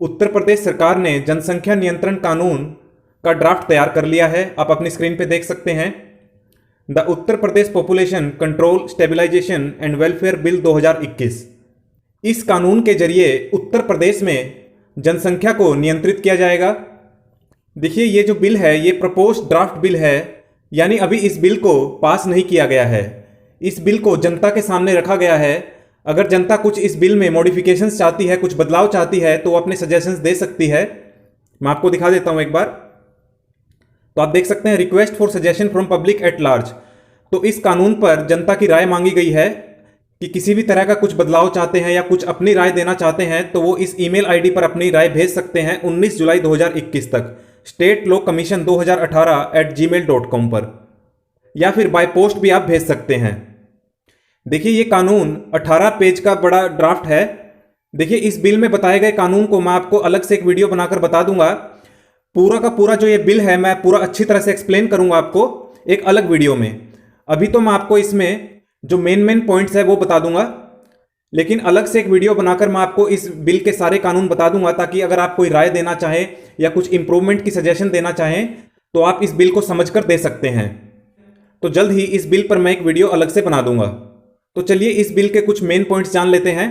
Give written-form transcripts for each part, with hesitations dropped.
उत्तर प्रदेश सरकार ने जनसंख्या नियंत्रण कानून का ड्राफ्ट तैयार कर लिया है। आप अपनी स्क्रीन पे देख सकते हैं। The Uttar Pradesh population control stabilisation and welfare bill 2021। इस कानून के जरिए उत्तर प्रदेश में जनसंख्या को नियंत्रित किया जाएगा। देखिए, ये जो बिल है ये प्रपोज्ड ड्राफ्ट बिल है, यानी अभी इस बिल को पास नहीं किया गया है। इस बिल को जनता के सामने रखा गया है। अगर जनता कुछ इस बिल में मॉडिफिकेशंस चाहती है, कुछ बदलाव चाहती है, तो वो अपने सजेशंस दे सकती है। मैं आपको दिखा देता हूं एक बार। तो आप देख सकते हैं request for suggestion from public at large. तो इस कानून पर जनता की राय मांगी गई है कि किसी भी तरह का कुछ बदलाव चाहते हैं या कुछ अपनी राय देना चाहते हैं तो वो इस ईमेल आईडी पर अपनी राय भेज सकते हैं 19 जुलाई 2021 तक स्टेट लॉ कमीशन 2018@gmail.com पर, या फिर बाय पोस्ट भी आप भेज सकते हैं। देखिए, ये कानून 18 पेज का बड़ा ड्राफ्ट है। देखिए, इस बिल में बताए गए कानून को मैं आपको अलग से एक वीडियो बनाकर बता दूंगा। पूरा का पूरा जो ये बिल है मैं पूरा अच्छी तरह से एक्सप्लेन करूंगा आपको एक अलग वीडियो में। अभी तो मैं आपको इसमें जो मेन पॉइंट्स है वो बता दूंगा, लेकिन अलग से एक वीडियो बनाकर मैं आपको इस बिल के सारे कानून बता दूंगा, ताकि अगर आप कोई राय देना चाहें या कुछ इंप्रूवमेंट की सजेशन देना चाहें तो आप इस बिल को समझकर दे सकते हैं। तो जल्द ही इस बिल पर मैं एक वीडियो अलग से बना दूंगा। तो चलिए इस बिल के कुछ मेन पॉइंट्स जान लेते हैं।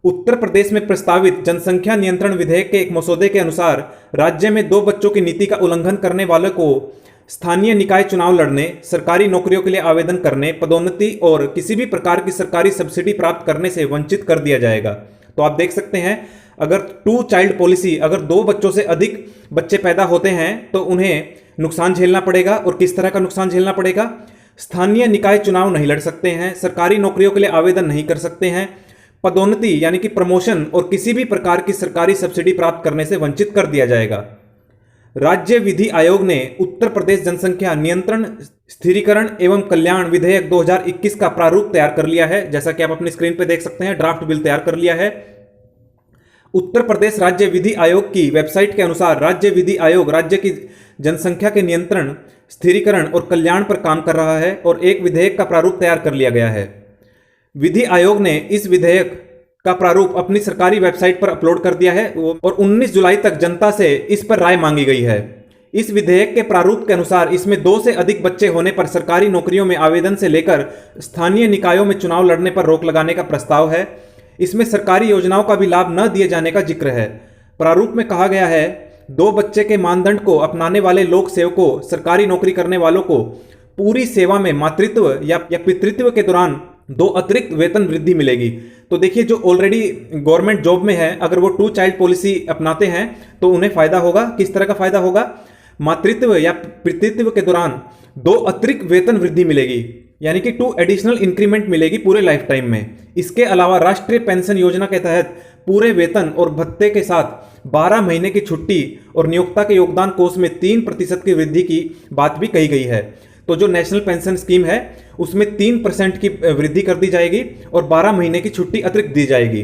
उत्तर प्रदेश में प्रस्तावित जनसंख्या नियंत्रण विधेयक के एक मसौदे के अनुसार राज्य में 2 बच्चों की नीति का उल्लंघन करने वालों को स्थानीय निकाय चुनाव लड़ने, सरकारी नौकरियों के लिए आवेदन करने, पदोन्नति और किसी भी प्रकार की सरकारी सब्सिडी प्राप्त करने से वंचित कर दिया जाएगा। तो आप देख सकते हैं, अगर 2 चाइल्ड पॉलिसी, अगर 2 बच्चों से अधिक बच्चे पैदा होते हैं तो उन्हें नुकसान झेलना पड़ेगा। और किस तरह का नुकसान झेलना पड़ेगा? स्थानीय निकाय चुनाव नहीं लड़ सकते हैं, सरकारी नौकरियों के लिए आवेदन नहीं कर सकते हैं, पदोन्नति यानी कि प्रमोशन और किसी भी प्रकार की सरकारी सब्सिडी प्राप्त करने से वंचित कर दिया जाएगा। राज्य विधि आयोग ने उत्तर प्रदेश जनसंख्या नियंत्रण स्थिरीकरण एवं कल्याण विधेयक 2021 का प्रारूप तैयार कर लिया है। जैसा कि आप अपनी स्क्रीन पर देख सकते हैं, ड्राफ्ट बिल तैयार कर लिया है। उत्तर प्रदेश राज्य विधि आयोग की वेबसाइट के अनुसार राज्य विधि आयोग राज्य की जनसंख्या के नियंत्रण, स्थिरीकरण और कल्याण पर काम कर रहा है और एक विधेयक का प्रारूप तैयार कर लिया गया है। विधि आयोग ने इस विधेयक का प्रारूप अपनी सरकारी वेबसाइट पर अपलोड कर दिया है और 19 जुलाई तक जनता से इस पर राय मांगी गई है। इस विधेयक के प्रारूप के अनुसार इसमें 2 से अधिक बच्चे होने पर सरकारी नौकरियों में आवेदन से लेकर स्थानीय निकायों में चुनाव लड़ने पर रोक लगाने का प्रस्ताव है। इसमें सरकारी योजनाओं का भी लाभ न दिए जाने का जिक्र है। प्रारूप में कहा गया है, 2 बच्चे के मानदंड को अपनाने वाले लोक सेवकों, सरकारी नौकरी करने वालों को पूरी सेवा में मातृत्व या पितृत्व के दौरान 2 अतिरिक्त वेतन वृद्धि मिलेगी। तो देखिए, जो ऑलरेडी गवर्नमेंट जॉब में है, अगर वो 2 चाइल्ड पॉलिसी अपनाते हैं तो उन्हें फायदा होगा। किस तरह का फायदा होगा? मातृत्व या पितृत्व के दौरान 2 अतिरिक्त वेतन वृद्धि मिलेगी, यानी कि 2 एडिशनल इंक्रीमेंट मिलेगी पूरे लाइफ टाइम में। इसके अलावा राष्ट्रीय पेंशन योजना के तहत पूरे वेतन और भत्ते के साथ 12 महीने की छुट्टी और नियोक्ता के योगदान कोष में 3% की वृद्धि की बात भी कही गई है। तो जो नेशनल पेंशन स्कीम है उसमें 3% की वृद्धि कर दी जाएगी और 12 महीने की छुट्टी अतिरिक्त दी जाएगी।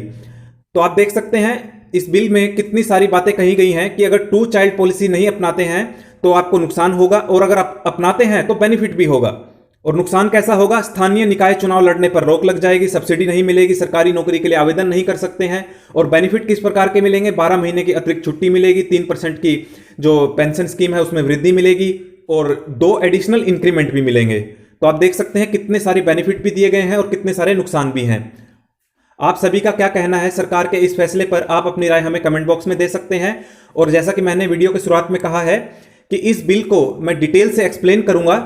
तो आप देख सकते हैं इस बिल में कितनी सारी बातें कही गई हैं कि अगर 2 चाइल्ड पॉलिसी नहीं अपनाते हैं तो आपको नुकसान होगा, और अगर आप अपनाते हैं तो बेनिफिट भी होगा। और नुकसान कैसा होगा? स्थानीय निकाय चुनाव लड़ने पर रोक लग जाएगी, सब्सिडी नहीं मिलेगी, सरकारी नौकरी के लिए आवेदन नहीं कर सकते हैं। और बेनिफिट किस प्रकार के मिलेंगे? 12 महीने की अतिरिक्त छुट्टी मिलेगी, 3% की जो पेंशन स्कीम है उसमें वृद्धि मिलेगी और 2 एडिशनल इंक्रीमेंट भी मिलेंगे। तो आप देख सकते हैं कितने सारे बेनिफिट भी दिए गए हैं और कितने सारे नुकसान भी हैं। आप सभी का क्या कहना है सरकार के इस फैसले पर? आप अपनी राय हमें कमेंट बॉक्स में दे सकते हैं। और जैसा कि मैंने वीडियो की शुरुआत में कहा है कि इस बिल को मैं डिटेल से एक्सप्लेन करूंगा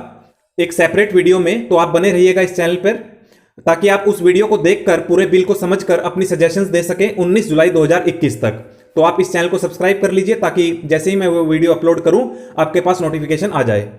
एक सेपरेट वीडियो में, तो आप बने रहिएगा इस चैनल पर, ताकि आप उस वीडियो को देखकर पूरे बिल को समझकर अपनी सजेशंस दे सकें 19 जुलाई 2021 तक। तो आप इस चैनल को सब्सक्राइब कर लीजिए ताकि जैसे ही मैं वो वीडियो अपलोड करूं आपके पास नोटिफिकेशन आ जाए।